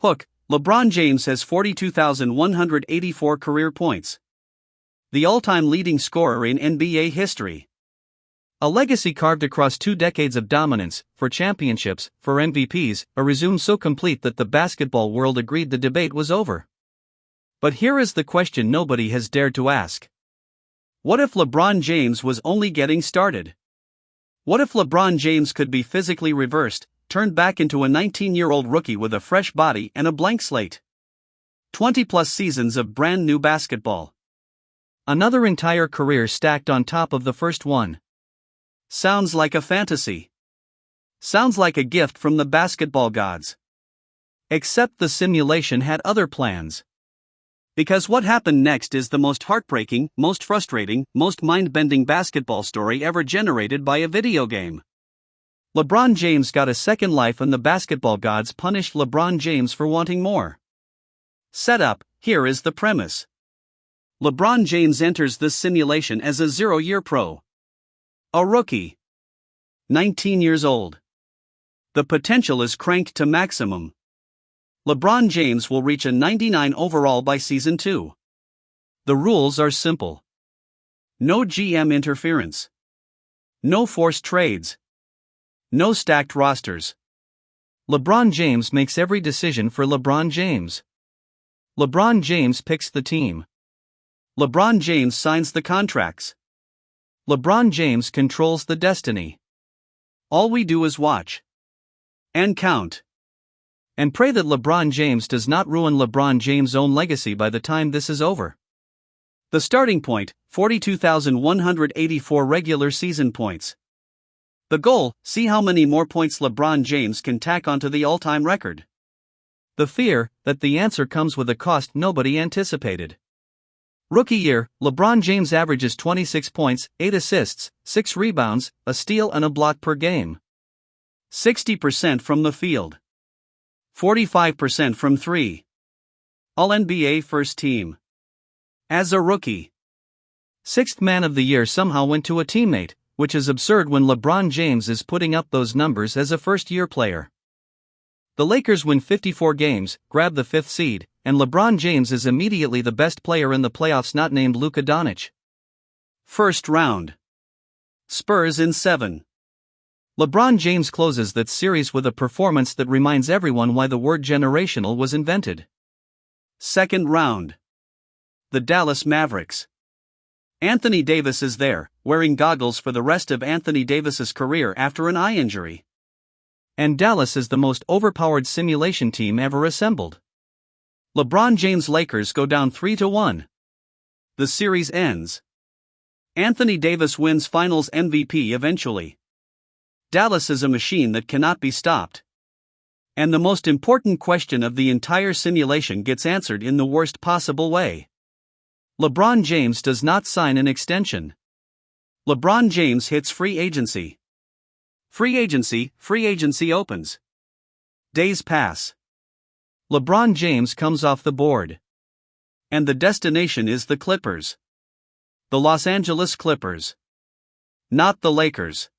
Hook, LeBron James has 42,184 career points. The all-time leading scorer in NBA history. A legacy carved across 2 decades of dominance, for championships, for MVPs, a resume so complete that the basketball world agreed the debate was over. But here is the question nobody has dared to ask. What if LeBron James was only getting started? What if LeBron James could be physically reversed, turned back into a 19-year-old rookie with a fresh body and a blank slate? 20-plus seasons of brand new basketball. Another entire career stacked on top of the first one. Sounds like a fantasy. Sounds like a gift from the basketball gods. Except the simulation had other plans. Because what happened next is the most heartbreaking, most frustrating, most mind-bending basketball story ever generated by a video game. LeBron James got a second life and the basketball gods punished LeBron James for wanting more. Set up, here is the premise. LeBron James enters this simulation as a 0-year pro. A rookie. 19 years old. The potential is cranked to maximum. LeBron James will reach a 99 overall by season 2. The rules are simple. No GM interference. No forced trades. No stacked rosters. LeBron James makes every decision for LeBron James. LeBron James picks the team. LeBron James signs the contracts. LeBron James controls the destiny. All we do is watch. And count. And pray that LeBron James does not ruin LeBron James' own legacy by the time this is over. The starting point, 42,184 regular season points. The goal, see how many more points LeBron James can tack onto the all-time record. The fear, that the answer comes with a cost nobody anticipated. Rookie year, LeBron James averages 26 points, 8 assists, 6 rebounds, a steal and a block per game. 60% from the field. 45% from 3. All-NBA first team. As a rookie. 6th man of the year somehow went to a teammate, which is absurd when LeBron James is putting up those numbers as a first-year player. The Lakers win 54 games, grab the 5th seed, and LeBron James is immediately the best player in the playoffs not named Luka Doncic. First round. Spurs in 7. LeBron James closes that series with a performance that reminds everyone why the word generational was invented. Second round. The Dallas Mavericks. Anthony Davis is there, wearing goggles for the rest of Anthony Davis's career after an eye injury. And Dallas is the most overpowered simulation team ever assembled. LeBron James' Lakers go down 3-1. The series ends. Anthony Davis wins Finals MVP eventually. Dallas is a machine that cannot be stopped. And the most important question of the entire simulation gets answered in the worst possible way. LeBron James does not sign an extension. LeBron James hits free agency. Free agency opens. Days pass. LeBron James comes off the board. And the destination is the Clippers. The Los Angeles Clippers. Not the Lakers.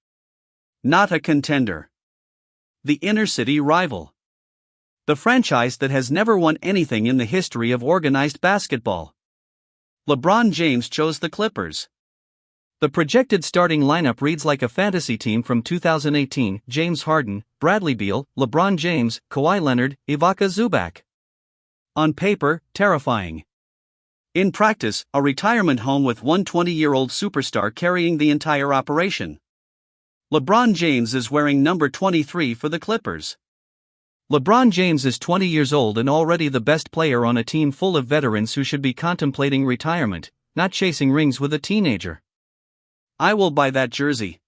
Not a contender. The inner-city rival. The franchise that has never won anything in the history of organized basketball. LeBron James chose the Clippers. The projected starting lineup reads like a fantasy team from 2018: James Harden, Bradley Beal, LeBron James, Kawhi Leonard, Ivica Zubac. On paper, terrifying. In practice, a retirement home with one 20-year-old superstar carrying the entire operation. LeBron James is wearing number 23 for the Clippers. LeBron James is 20 years old and already the best player on a team full of veterans who should be contemplating retirement, not chasing rings with a teenager. I will buy that jersey.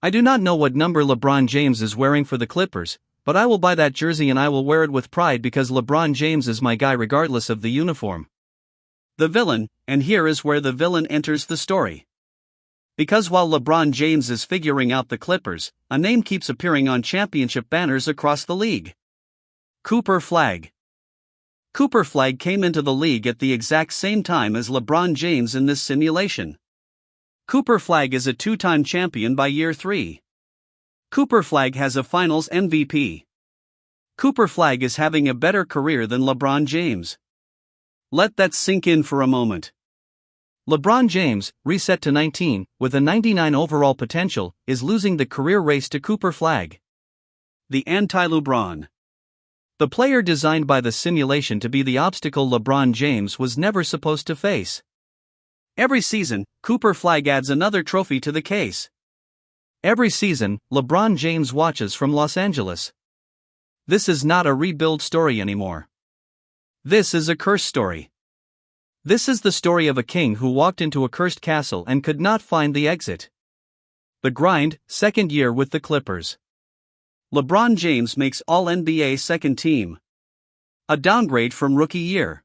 I do not know what number LeBron James is wearing for the Clippers, but I will buy that jersey and I will wear it with pride because LeBron James is my guy regardless of the uniform. The villain, and here is where the villain enters the story. Because while LeBron James is figuring out the Clippers, a name keeps appearing on championship banners across the league. Cooper Flagg. Cooper Flagg came into the league at the exact same time as LeBron James in this simulation. Cooper Flagg is a 2-time champion by year 3. Cooper Flagg has a Finals MVP. Cooper Flagg is having a better career than LeBron James. Let that sink in for a moment. LeBron James, reset to 19, with a 99 overall potential, is losing the career race to Cooper Flagg. The anti-LeBron. The player designed by the simulation to be the obstacle LeBron James was never supposed to face. Every season, Cooper Flagg adds another trophy to the case. Every season, LeBron James watches from Los Angeles. This is not a rebuild story anymore. This is a curse story. This is the story of a king who walked into a cursed castle and could not find the exit. The grind, second year with the Clippers. LeBron James makes All-NBA second team. A downgrade from rookie year.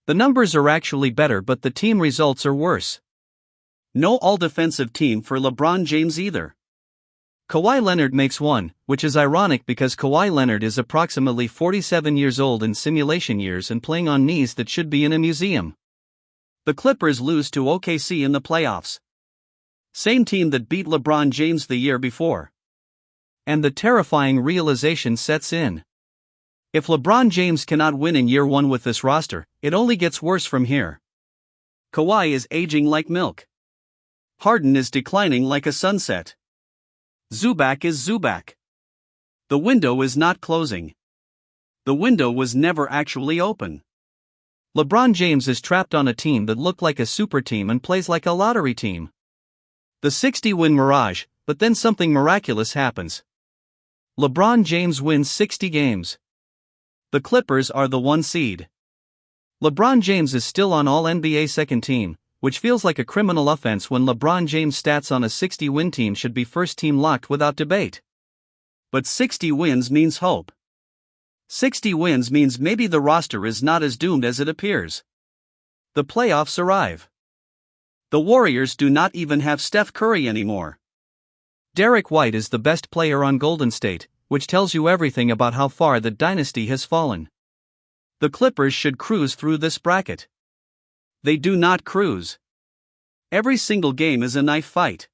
The numbers are actually better, but the team results are worse. No all-defensive team for LeBron James either. Kawhi Leonard makes one, which is ironic because Kawhi Leonard is approximately 47 years old in simulation years and playing on knees that should be in a museum. The Clippers lose to OKC in the playoffs. Same team that beat LeBron James the year before. And the terrifying realization sets in. If LeBron James cannot win in year one with this roster, it only gets worse from here. Kawhi is aging like milk. Harden is declining like a sunset. Zubac is Zubac. The window is not closing. The window was never actually open. LeBron James is trapped on a team that looked like a super team and plays like a lottery team. The 60-win mirage, but then something miraculous happens. LeBron James wins 60 games. The Clippers are the 1 seed. LeBron James is still on All-NBA second team, which feels like a criminal offense when LeBron James' stats on a 60-win team should be first team locked without debate. But 60 wins means hope. 60 wins means maybe the roster is not as doomed as it appears. The playoffs arrive. The Warriors do not even have Steph Curry anymore. Derek White is the best player on Golden State, which tells you everything about how far the dynasty has fallen. The Clippers should cruise through this bracket. They do not cruise. Every single game is a knife fight.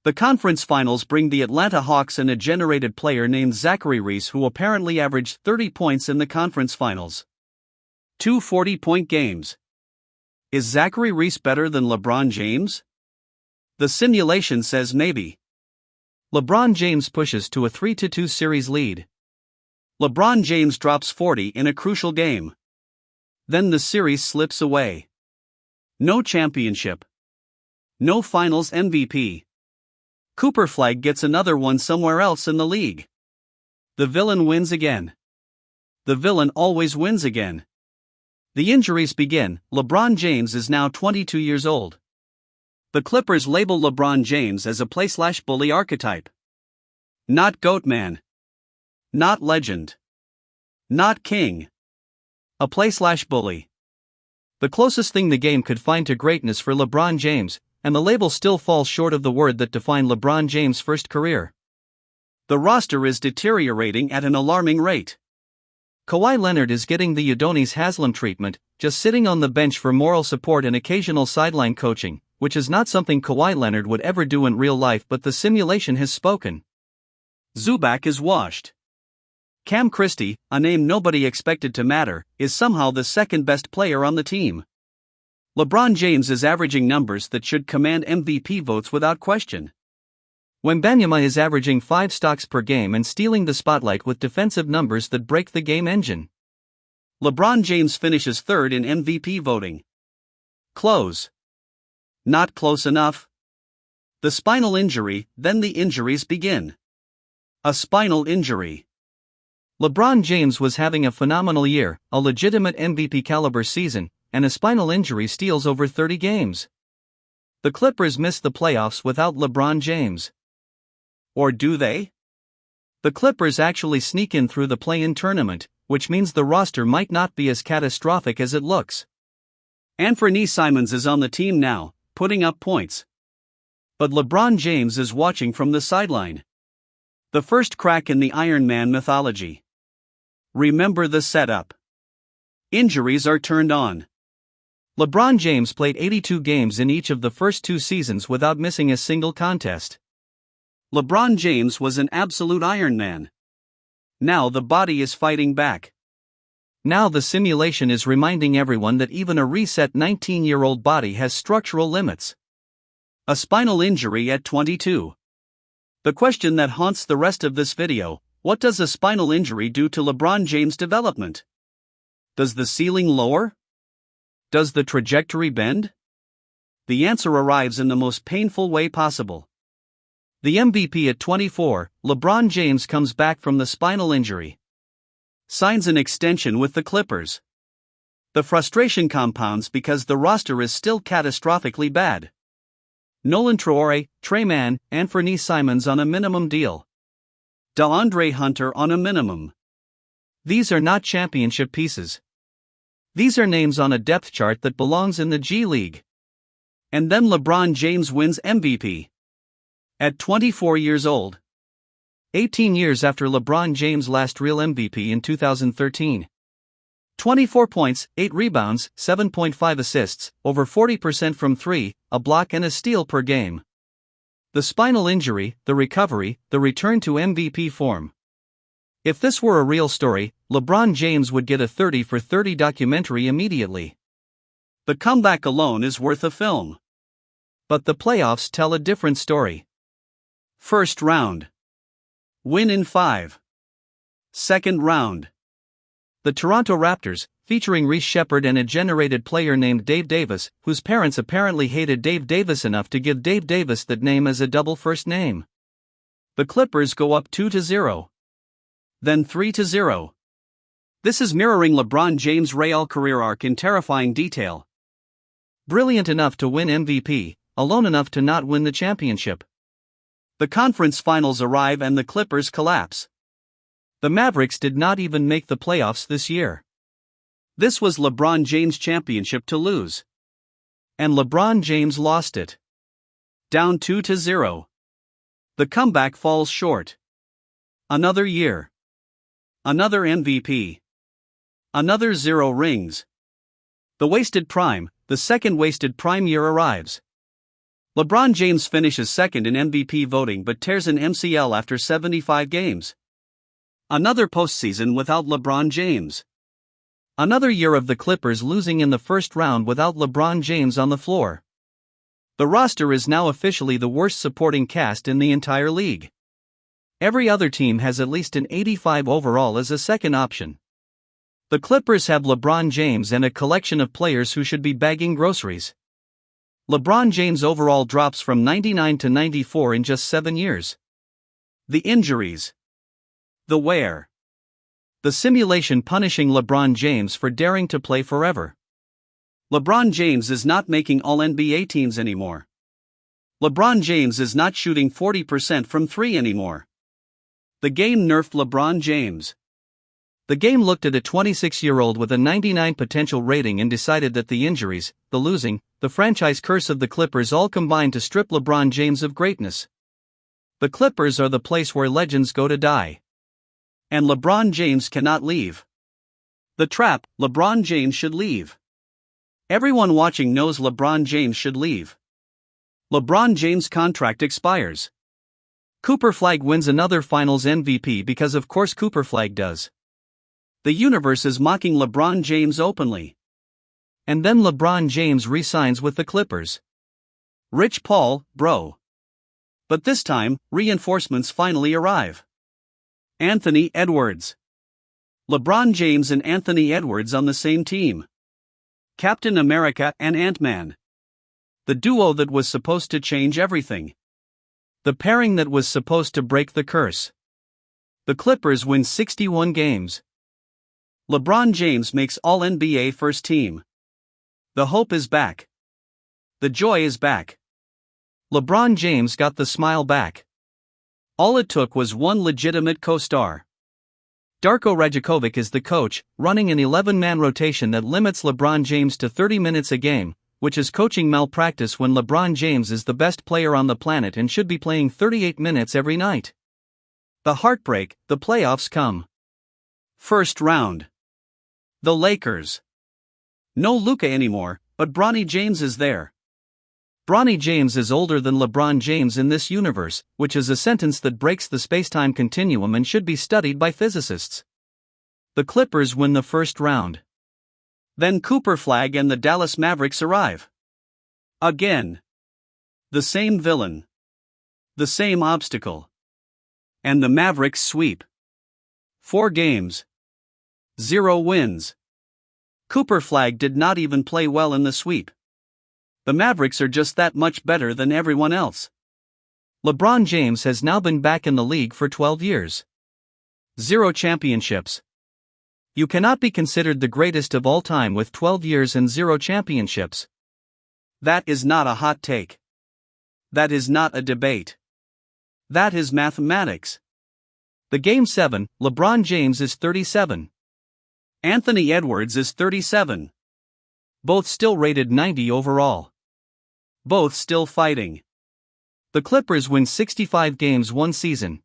The conference finals bring the Atlanta Hawks and a generated player named Zachary Reese who apparently averaged 30 points in the conference finals. 2 40-point games. Is Zachary Reese better than LeBron James? The simulation says maybe. LeBron James pushes to a 3-2 series lead. LeBron James drops 40 in a crucial game. Then the series slips away. No championship. No finals MVP. Cooper Flagg gets another one somewhere else in the league. The villain wins again. The villain always wins again. The injuries begin. LeBron James is now 22 years old. The Clippers label LeBron James as a play/bully archetype. Not GOAT man. Not legend. Not king. A play/bully. The closest thing the game could find to greatness for LeBron James, and the label still falls short of the word that defined LeBron James' first career. The roster is deteriorating at an alarming rate. Kawhi Leonard is getting the Udonis Haslem treatment, just sitting on the bench for moral support and occasional sideline coaching, which is not something Kawhi Leonard would ever do in real life, but the simulation has spoken. Zubac is washed. Cam Christie, a name nobody expected to matter, is somehow the second best player on the team. LeBron James is averaging numbers that should command MVP votes without question. Wembanyama is averaging 5 stocks per game and stealing the spotlight with defensive numbers that break the game engine. LeBron James finishes third in MVP voting. Close. Not close enough. The spinal injury, then the injuries begin. A spinal injury. LeBron James was having a phenomenal year, a legitimate MVP caliber season, and a spinal injury steals over 30 games. The Clippers miss the playoffs without LeBron James. Or do they? The Clippers actually sneak in through the play-in tournament, which means the roster might not be as catastrophic as it looks. Anthony Simons is on the team now, putting up points. But LeBron James is watching from the sideline. The first crack in the Iron Man mythology. Remember the setup. Injuries are turned on. LeBron James played 82 games in each of the first 2 seasons without missing a single contest. LeBron James was an absolute Iron Man. Now the body is fighting back. Now the simulation is reminding everyone that even a reset 19-year-old body has structural limits. A spinal injury at 22. The question that haunts the rest of this video: what does a spinal injury do to LeBron James' development? Does the ceiling lower? Does the trajectory bend? The answer arrives in the most painful way possible. The MVP at 24, LeBron James comes back from the spinal injury. Signs an extension with the Clippers. The frustration compounds because the roster is still catastrophically bad. Nolan Traore, Trey Mann, Anthony Simons on a minimum deal. DeAndre Hunter on a minimum. These are not championship pieces. These are names on a depth chart that belongs in the G League. And then LeBron James wins MVP. At 24 years old. 18 years after LeBron James' last real MVP in 2013. 24 points, 8 rebounds, 7.5 assists, over 40% from 3, a block and a steal per game. The spinal injury, the recovery, the return to MVP form. If this were a real story, LeBron James would get a 30 for 30 documentary immediately. The comeback alone is worth a film. But the playoffs tell a different story. First round. Win in 5. Second round. The Toronto Raptors, featuring Reece Shepherd and a generated player named Dave Davis, whose parents apparently hated Dave Davis enough to give Dave Davis that name as a double first name. The Clippers go up 2-0. Then 3-0. This is mirroring LeBron James' Real career arc in terrifying detail. Brilliant enough to win MVP, alone enough to not win the championship. The conference finals arrive and the Clippers collapse. The Mavericks did not even make the playoffs this year. This was LeBron James' championship to lose. And LeBron James lost it. Down 2-0. The comeback falls short. Another year. Another MVP. Another 0 rings. The wasted prime, the second wasted prime year arrives. LeBron James finishes second in MVP voting but tears an MCL after 75 games. Another postseason without LeBron James. Another year of the Clippers losing in the first round without LeBron James on the floor. The roster is now officially the worst supporting cast in the entire league. Every other team has at least an 85 overall as a second option. The Clippers have LeBron James and a collection of players who should be bagging groceries. LeBron James' overall drops from 99 to 94 in just 7 years. The injuries. The wear. The simulation punishing LeBron James for daring to play forever. LeBron James is not making All-NBA teams anymore. LeBron James is not shooting 40% from 3 anymore. The game nerfed LeBron James. The game looked at a 26-year-old with a 99 potential rating and decided that the injuries, the losing, the franchise curse of the Clippers all combined to strip LeBron James of greatness. The Clippers are the place where legends go to die. And LeBron James cannot leave. The trap: LeBron James should leave. Everyone watching knows LeBron James should leave. LeBron James' contract expires. Cooper Flagg wins another Finals MVP because of course Cooper Flagg does. The universe is mocking LeBron James openly. And then LeBron James re-signs with the Clippers. Rich Paul, bro. But this time, reinforcements finally arrive. Anthony Edwards. LeBron James and Anthony Edwards on the same team. Captain America and Ant-Man. The duo that was supposed to change everything. The pairing that was supposed to break the curse. The Clippers win 61 games. LeBron James makes All-NBA first team. The hope is back. The joy is back. LeBron James got the smile back. All it took was one legitimate co-star. Darko Rajakovic is the coach, running an 11-man rotation that limits LeBron James to 30 minutes a game, which is coaching malpractice when LeBron James is the best player on the planet and should be playing 38 minutes every night. The heartbreak: the playoffs come. First round. The Lakers. No Luka anymore, but Bronny James is there. Bronny James is older than LeBron James in this universe, which is a sentence that breaks the spacetime continuum and should be studied by physicists. The Clippers win the first round. Then Cooper Flagg and the Dallas Mavericks arrive. Again. The same villain. The same obstacle. And the Mavericks sweep. 4 games. 0 wins. Cooper Flagg did not even play well in the sweep. The Mavericks are just that much better than everyone else. LeBron James has now been back in the league for 12 years. 0 championships. You cannot be considered the greatest of all time with 12 years and 0 championships. That is not a hot take. That is not a debate. That is mathematics. The Game 7, LeBron James is 37. Anthony Edwards is 37. Both still rated 90 overall. Both still fighting. The Clippers win 65 games one season.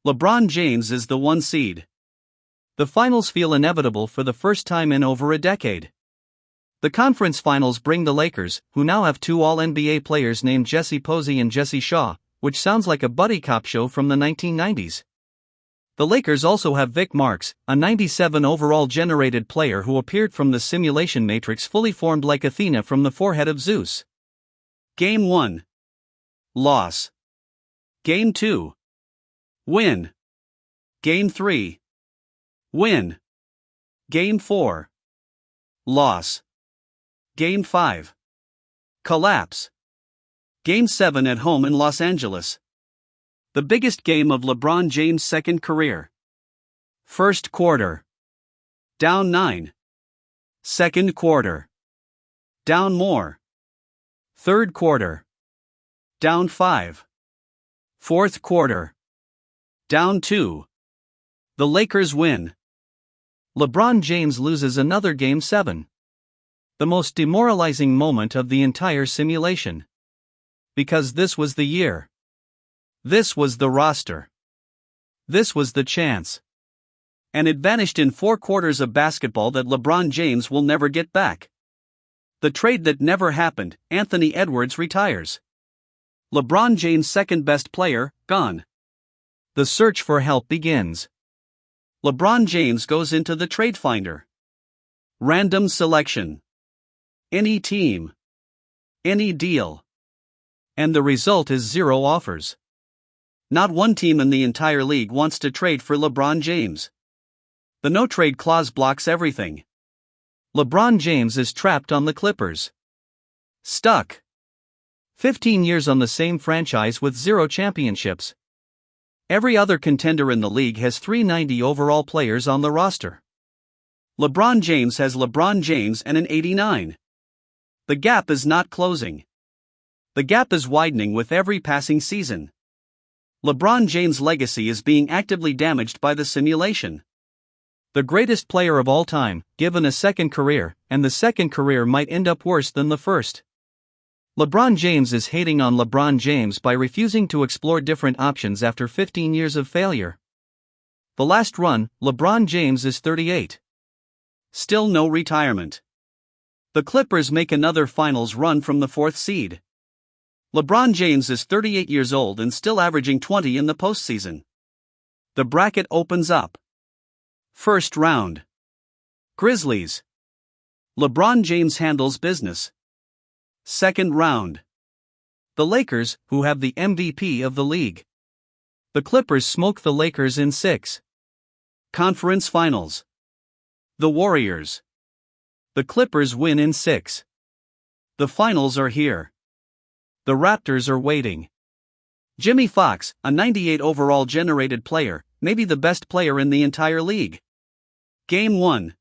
LeBron James is the 1 seed. The finals feel inevitable for the first time in over a decade. The conference finals bring the Lakers, who now have 2 All-NBA players named Jesse Posey and Jesse Shaw, which sounds like a buddy cop show from the 1990s. The Lakers also have Vic Marks, a 97 overall generated player who appeared from the simulation matrix fully formed like Athena from the forehead of Zeus. Game 1. Loss. Game 2. Win. Game 3. Win. Game 4. Loss. Game 5. Collapse. Game 7 at home in Los Angeles. The biggest game of LeBron James' second career. First quarter. Down 9. Second quarter. Down more. Third quarter. Down 5. Fourth quarter. Down 2. The Lakers win. LeBron James loses another Game 7. The most demoralizing moment of the entire simulation. Because this was the year. This was the roster. This was the chance. And it vanished in 4 quarters of basketball that LeBron James will never get back. The trade that never happened, Anthony Edwards retires. LeBron James' second best player, gone. The search for help begins. LeBron James goes into the trade finder. Random selection. Any team. Any deal. And the result is 0 offers. Not one team in the entire league wants to trade for LeBron James. The no-trade clause blocks everything. LeBron James is trapped on the Clippers. Stuck. 15 years on the same franchise with 0 championships. Every other contender in the league has 390 overall players on the roster. LeBron James has LeBron James and an 89. The gap is not closing. The gap is widening with every passing season. LeBron James' legacy is being actively damaged by the simulation. The greatest player of all time, given a second career, and the second career might end up worse than the first. LeBron James is hating on LeBron James by refusing to explore different options after 15 years of failure. The last run, LeBron James is 38. Still no retirement. The Clippers make another finals run from the 4th seed. LeBron James is 38 years old and still averaging 20 in the postseason. The bracket opens up. First round. Grizzlies. LeBron James handles business. Second round. The Lakers, who have the MVP of the league. The Clippers smoke the Lakers in 6. Conference Finals. The Warriors. The Clippers win in 6. The finals are here. The Raptors are waiting. Jimmy Fox, a 98 overall generated player, maybe the best player in the entire league. Game 1.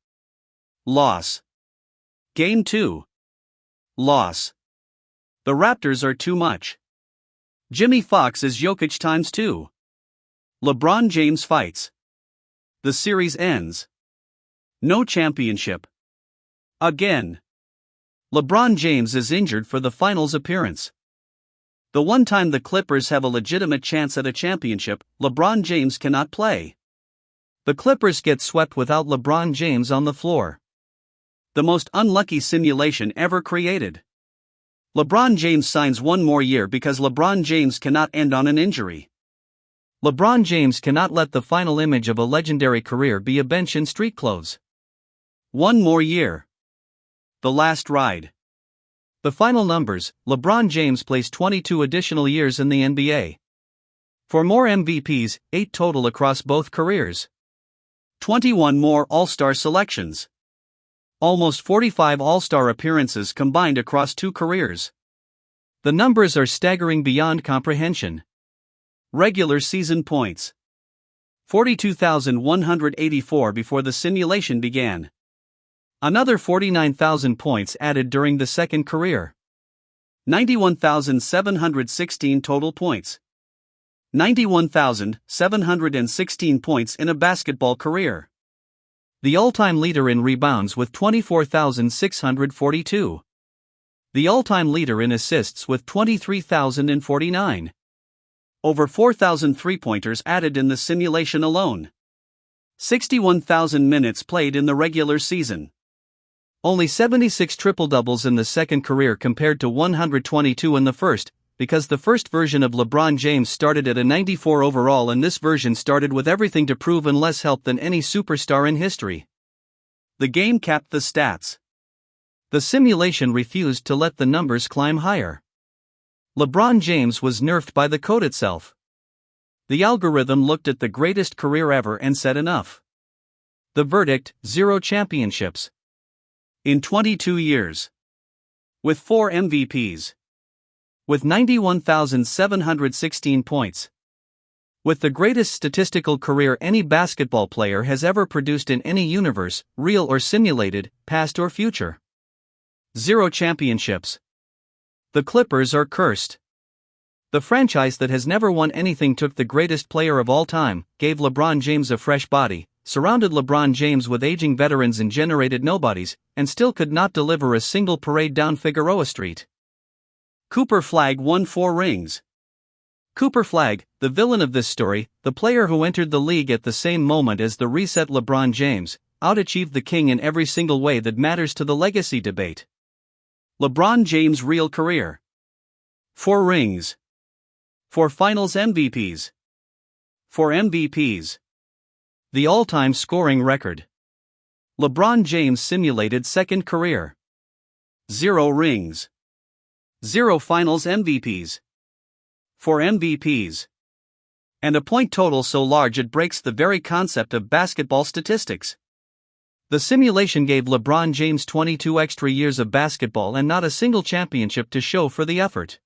Loss. Game 2. Loss. The Raptors are too much. Jimmy Fox is Jokic times 2. LeBron James fights. The series ends. No championship. Again. LeBron James is injured for the finals appearance. The one time the Clippers have a legitimate chance at a championship, LeBron James cannot play. The Clippers get swept without LeBron James on the floor. The most unlucky simulation ever created. LeBron James signs one more year because LeBron James cannot end on an injury. LeBron James cannot let the final image of a legendary career be a bench in street clothes. One more year. The last ride. The final numbers: LeBron James plays 22 additional years in the NBA. 4 more MVPs, 8 total across both careers. 21 more All-Star selections. Almost 45 All-Star appearances combined across 2 careers. The numbers are staggering beyond comprehension. Regular season points: 42,184 before the simulation began. Another 49,000 points added during the second career. 91,716 total points. 91,716 points in a basketball career. The all-time leader in rebounds with 24,642. The all-time leader in assists with 23,049. Over 4,000 three-pointers added in the simulation alone. 61,000 minutes played in the regular season. Only 76 triple-doubles in the second career compared to 122 in the first, because the first version of LeBron James started at a 94 overall and this version started with everything to prove and less help than any superstar in history. The game capped the stats. The simulation refused to let the numbers climb higher. LeBron James was nerfed by the code itself. The algorithm looked at the greatest career ever and said enough. The verdict: 0 championships. In 22 years. With 4 MVPs. With 91,716 points. With the greatest statistical career any basketball player has ever produced in any universe, real or simulated, past or future. 0 championships. The Clippers are cursed. The franchise that has never won anything took the greatest player of all time, gave LeBron James a fresh body, surrounded LeBron James with aging veterans and generated nobodies, and still could not deliver a single parade down Figueroa Street. Cooper Flagg won 4 rings. Cooper Flagg, the villain of this story, the player who entered the league at the same moment as the reset LeBron James, out-achieved the king in every single way that matters to the legacy debate. LeBron James' real career: 4 rings. 4 Finals MVPs. 4 MVPs. The all-time scoring record. LeBron James' simulated second career: 0 rings. 0 Finals MVPs. 4 MVPs. And a point total so large it breaks the very concept of basketball statistics. The simulation gave LeBron James 22 extra years of basketball and not a single championship to show for the effort.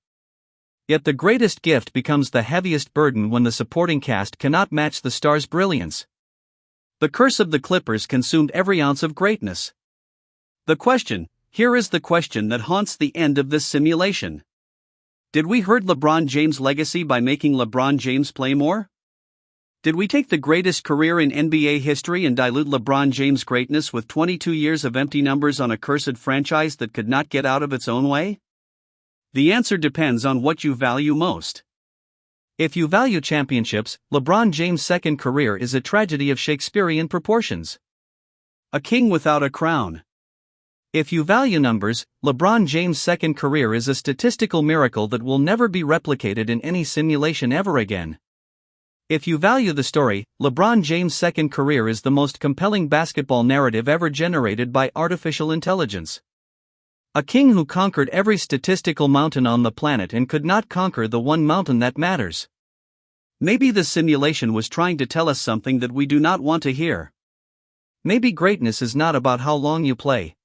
Yet the greatest gift becomes the heaviest burden when the supporting cast cannot match the star's brilliance. The curse of the Clippers consumed every ounce of greatness. Here is the question that haunts the end of this simulation. Did we hurt LeBron James' legacy by making LeBron James play more? Did we take the greatest career in NBA history and dilute LeBron James' greatness with 22 years of empty numbers on a cursed franchise that could not get out of its own way? The answer depends on what you value most. If you value championships, LeBron James' second career is a tragedy of Shakespearean proportions. A king without a crown. If you value numbers, LeBron James' second career is a statistical miracle that will never be replicated in any simulation ever again. If you value the story, LeBron James' second career is the most compelling basketball narrative ever generated by artificial intelligence. A king who conquered every statistical mountain on the planet and could not conquer the one mountain that matters. Maybe the simulation was trying to tell us something that we do not want to hear. Maybe greatness is not about how long you play.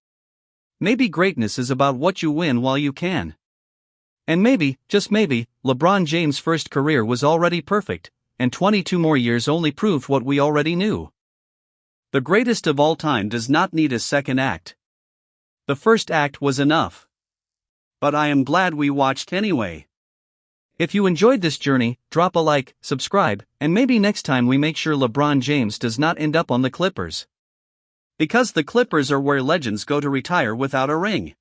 Maybe greatness is about what you win while you can. And maybe, just maybe, LeBron James' first career was already perfect, and 22 more years only proved what we already knew. The greatest of all time does not need a second act. The first act was enough. But I am glad we watched anyway. If you enjoyed this journey, drop a like, subscribe, and maybe next time we make sure LeBron James does not end up on the Clippers. Because the Clippers are where legends go to retire without a ring.